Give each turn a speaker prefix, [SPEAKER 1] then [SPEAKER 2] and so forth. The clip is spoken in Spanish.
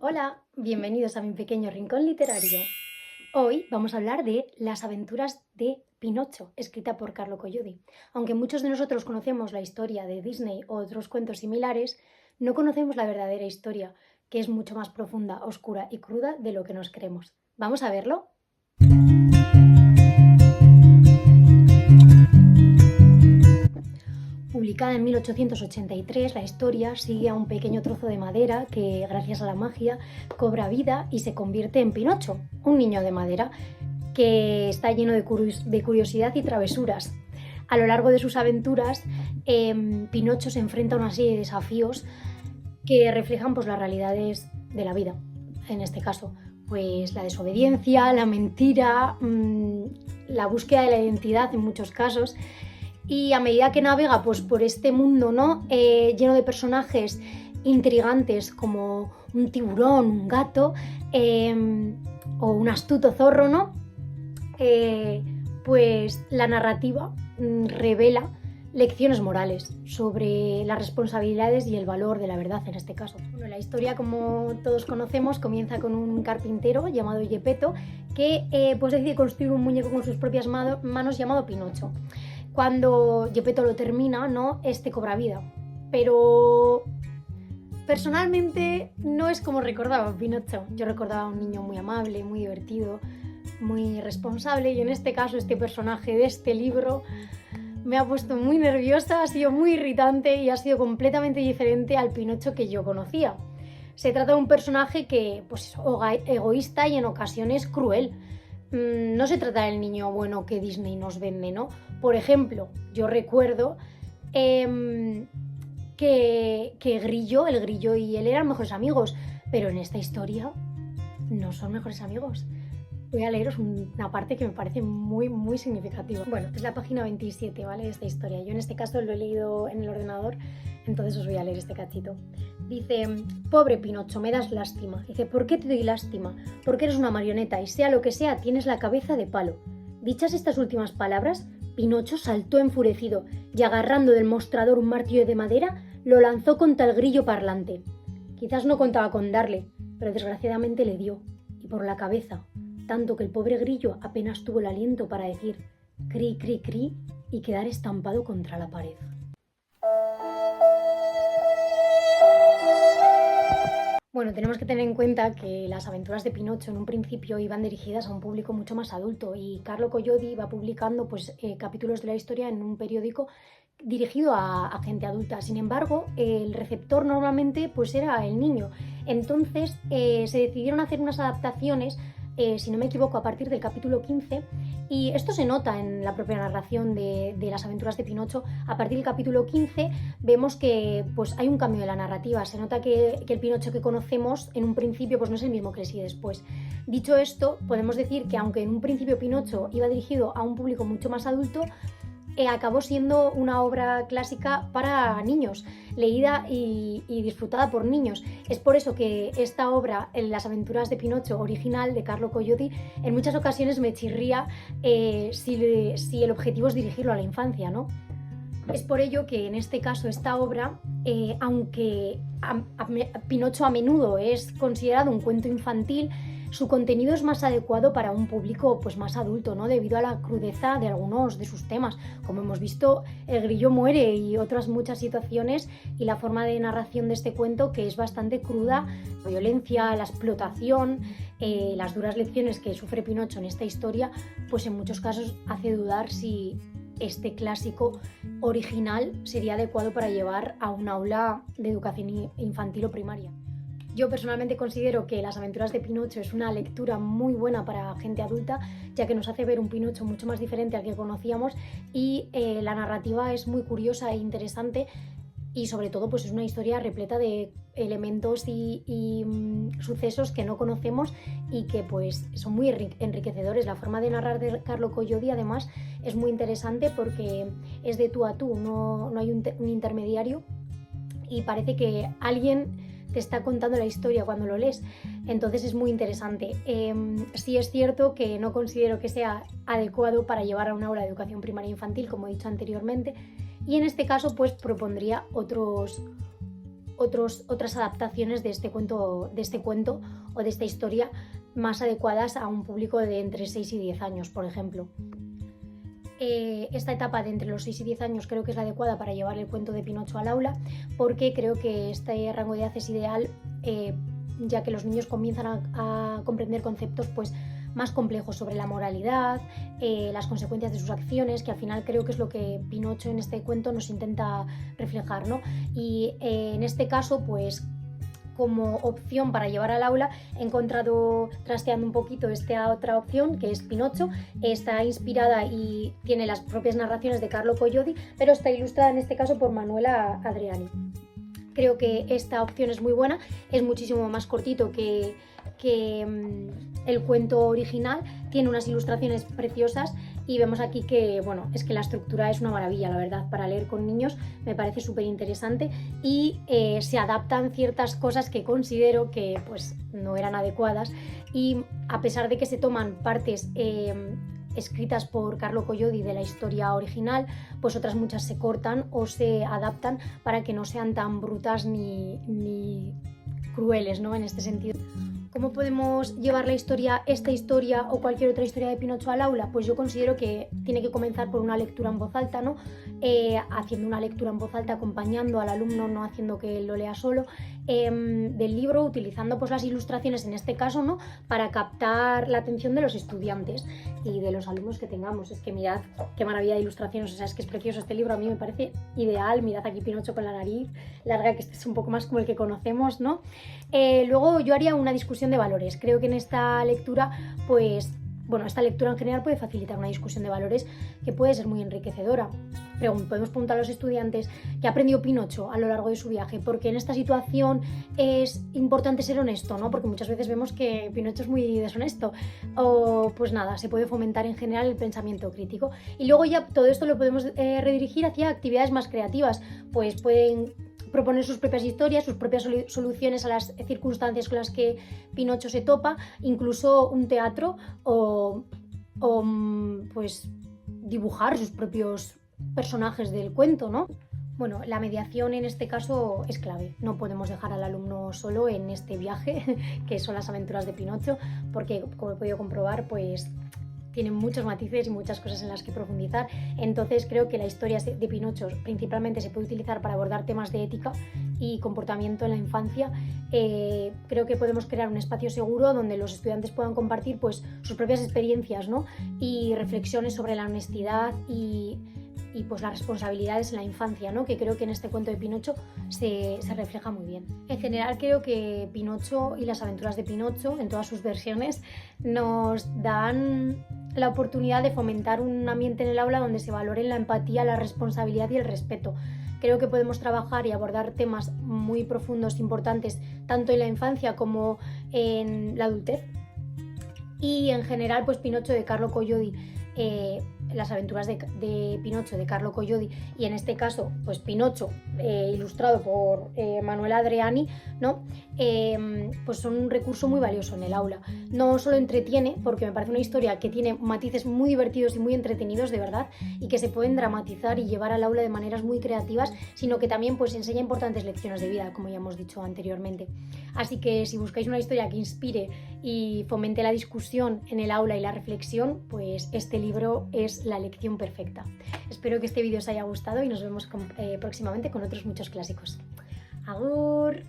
[SPEAKER 1] Hola, bienvenidos a mi pequeño rincón literario. Hoy vamos a hablar de Las aventuras de Pinocho, escrita por Carlo Collodi. Aunque muchos de nosotros conocemos la historia de Disney o otros cuentos similares, no conocemos la verdadera historia, que es mucho más profunda, oscura y cruda de lo que nos creemos. ¿Vamos a verlo? Publicada en 1883, la historia sigue a un pequeño trozo de madera que, gracias a la magia, cobra vida y se convierte en Pinocho, un niño de madera que está lleno de curiosidad y travesuras. A lo largo de sus aventuras, Pinocho se enfrenta a una serie de desafíos que reflejan pues, las realidades de la vida, en este caso. Pues la desobediencia, la mentira, la búsqueda de la identidad en muchos casos. Y a medida que navega pues, por este mundo, ¿no? Lleno de personajes intrigantes como un tiburón, un gato o un astuto zorro, ¿no? Pues la narrativa revela lecciones morales sobre las responsabilidades y el valor de la verdad en este caso. Bueno, la historia, como todos conocemos, comienza con un carpintero llamado Geppetto que pues decide construir un muñeco con sus propias manos llamado Pinocho. Cuando Geppetto lo termina, ¿no? Este cobra vida. Pero personalmente no es como recordaba a Pinocho. Yo recordaba a un niño muy amable, muy divertido, muy responsable, y en este caso este personaje de este libro me ha puesto muy nerviosa, ha sido muy irritante y ha sido completamente diferente al Pinocho que yo conocía. Se trata de un personaje que pues, es egoísta y en ocasiones cruel. No se trata del niño bueno que Disney nos vende, ¿no? Por ejemplo, yo recuerdo que el grillo y él eran mejores amigos, pero en esta historia no son mejores amigos. Voy a leeros una parte que me parece muy, muy significativa. Bueno, es la página 27, ¿vale? De esta historia. Yo en este caso lo he leído en el ordenador, entonces os voy a leer este cachito. Dice: pobre Pinocho, me das lástima. Dice: ¿por qué te doy lástima? Porque eres una marioneta y sea lo que sea, tienes la cabeza de palo. Dichas estas últimas palabras, Pinocho saltó enfurecido y agarrando del mostrador un martillo de madera, lo lanzó contra el grillo parlante. Quizás no contaba con darle, pero desgraciadamente le dio, y por la cabeza, tanto que el pobre grillo apenas tuvo el aliento para decir cri, cri, cri y quedar estampado contra la pared. Bueno, tenemos que tener en cuenta que las aventuras de Pinocho en un principio iban dirigidas a un público mucho más adulto y Carlo Collodi iba publicando pues, capítulos de la historia en un periódico dirigido a gente adulta. Sin embargo, el receptor normalmente pues, era el niño. Entonces se decidieron hacer unas adaptaciones, si no me equivoco, a partir del capítulo 15, y esto se nota en la propia narración de las aventuras de Pinocho. A partir del capítulo 15 vemos que pues, hay un cambio de la narrativa. Se nota que el Pinocho que conocemos en un principio pues, no es el mismo que el sigue después. Dicho esto, podemos decir que aunque en un principio Pinocho iba dirigido a un público mucho más adulto, acabó siendo una obra clásica para niños, leída y disfrutada por niños. Es por eso que esta obra, Las aventuras de Pinocho original de Carlo Collodi, en muchas ocasiones me chirría si el objetivo es dirigirlo a la infancia, ¿no? Es por ello que en este caso esta obra, aunque Pinocho a menudo es considerado un cuento infantil, su contenido es más adecuado para un público pues, más adulto, ¿no? Debido a la crudeza de algunos de sus temas. Como hemos visto, el grillo muere y otras muchas situaciones, y la forma de narración de este cuento, que es bastante cruda, la violencia, la explotación, las duras lecciones que sufre Pinocho en esta historia, pues en muchos casos hace dudar si este clásico original sería adecuado para llevar a un aula de educación infantil o primaria. Yo personalmente considero que Las aventuras de Pinocho es una lectura muy buena para gente adulta, ya que nos hace ver un Pinocho mucho más diferente al que conocíamos, y la narrativa es muy curiosa e interesante, y sobre todo pues es una historia repleta de elementos y sucesos que no conocemos y que pues son muy enriquecedores. La forma de narrar de Carlo Collodi además es muy interesante porque es de tú a tú, no hay un intermediario, y parece que alguien te está contando la historia cuando lo lees. Entonces es muy interesante. Sí es cierto que no considero que sea adecuado para llevar a una aula de educación primaria infantil, como he dicho anteriormente, y en este caso pues propondría otros otras adaptaciones de este cuento o de esta historia más adecuadas a un público de entre 6 y 10 años, por ejemplo. Esta etapa de entre los 6 y 10 años creo que es la adecuada para llevar el cuento de Pinocho al aula, porque creo que este rango de edad es ideal, ya que los niños comienzan a comprender conceptos pues más complejos sobre la moralidad, las consecuencias de sus acciones, que al final creo que es lo que Pinocho en este cuento nos intenta reflejar, ¿no? Y en este caso, pues como opción para llevar al aula he encontrado, trasteando un poquito, esta otra opción que es Pinocho. Está inspirada y tiene las propias narraciones de Carlo Collodi, pero está ilustrada en este caso por Manuela Adriani. Creo que esta opción es muy buena, es muchísimo más cortito que el cuento original, tiene unas ilustraciones preciosas y vemos aquí que, bueno, es que la estructura es una maravilla, la verdad, para leer con niños me parece súper interesante y se adaptan ciertas cosas que considero que pues no eran adecuadas, y a pesar de que se toman partes escritas por Carlo Collodi de la historia original, pues otras muchas se cortan o se adaptan para que no sean tan brutas ni crueles, ¿no? En este sentido. ¿Cómo podemos llevar esta historia o cualquier otra historia de Pinocho al aula? Pues yo considero que tiene que comenzar por una lectura en voz alta, ¿no? Haciendo una lectura en voz alta, acompañando al alumno, no haciendo que él lo lea solo, del libro, utilizando pues las ilustraciones en este caso, ¿no? Para captar la atención de los estudiantes y de los alumnos que tengamos. Es que mirad qué maravilla de ilustraciones, o sea, es que es precioso este libro, a mí me parece ideal. Mirad aquí Pinocho con la nariz larga, que este es un poco más como el que conocemos, ¿no? Luego yo haría una discusión de valores. Creo que en esta lectura, pues, bueno, esta lectura en general puede facilitar una discusión de valores que puede ser muy enriquecedora. Pero podemos preguntar a los estudiantes qué aprendió Pinocho a lo largo de su viaje, porque en esta situación es importante ser honesto, ¿no? Porque muchas veces vemos que Pinocho es muy deshonesto. O pues nada, se puede fomentar en general el pensamiento crítico. Y luego ya todo esto lo podemos redirigir hacia actividades más creativas. Pues pueden proponer sus propias historias, sus propias soluciones a las circunstancias con las que Pinocho se topa, incluso un teatro o pues dibujar sus propios personajes del cuento, ¿no? Bueno, la mediación en este caso es clave. No podemos dejar al alumno solo en este viaje que son las aventuras de Pinocho, porque como he podido comprobar, pues tienen muchos matices y muchas cosas en las que profundizar. Entonces creo que la historia de Pinocho principalmente se puede utilizar para abordar temas de ética y comportamiento en la infancia. Creo que podemos crear un espacio seguro donde los estudiantes puedan compartir pues sus propias experiencias, ¿no? Y reflexiones sobre la honestidad y pues las responsabilidades en la infancia, ¿no? Que creo que en este cuento de Pinocho se refleja muy bien. En general creo que Pinocho y las aventuras de Pinocho en todas sus versiones nos dan la oportunidad de fomentar un ambiente en el aula donde se valoren la empatía, la responsabilidad y el respeto. Creo que podemos trabajar y abordar temas muy profundos, importantes, tanto en la infancia como en la adultez. Y en general, pues Pinocho de Carlo Collodi, las aventuras de Pinocho de Carlo Collodi, y en este caso pues Pinocho ilustrado por Manuela Adriani, ¿no? Pues son un recurso muy valioso en el aula. No solo entretiene, porque me parece una historia que tiene matices muy divertidos y muy entretenidos de verdad, y que se pueden dramatizar y llevar al aula de maneras muy creativas, sino que también pues enseña importantes lecciones de vida, como ya hemos dicho anteriormente. Así que si buscáis una historia que inspire y fomente la discusión en el aula y la reflexión, pues este libro es la lección perfecta. Espero que este vídeo os haya gustado y nos vemos próximamente con otros muchos clásicos. ¡Agur!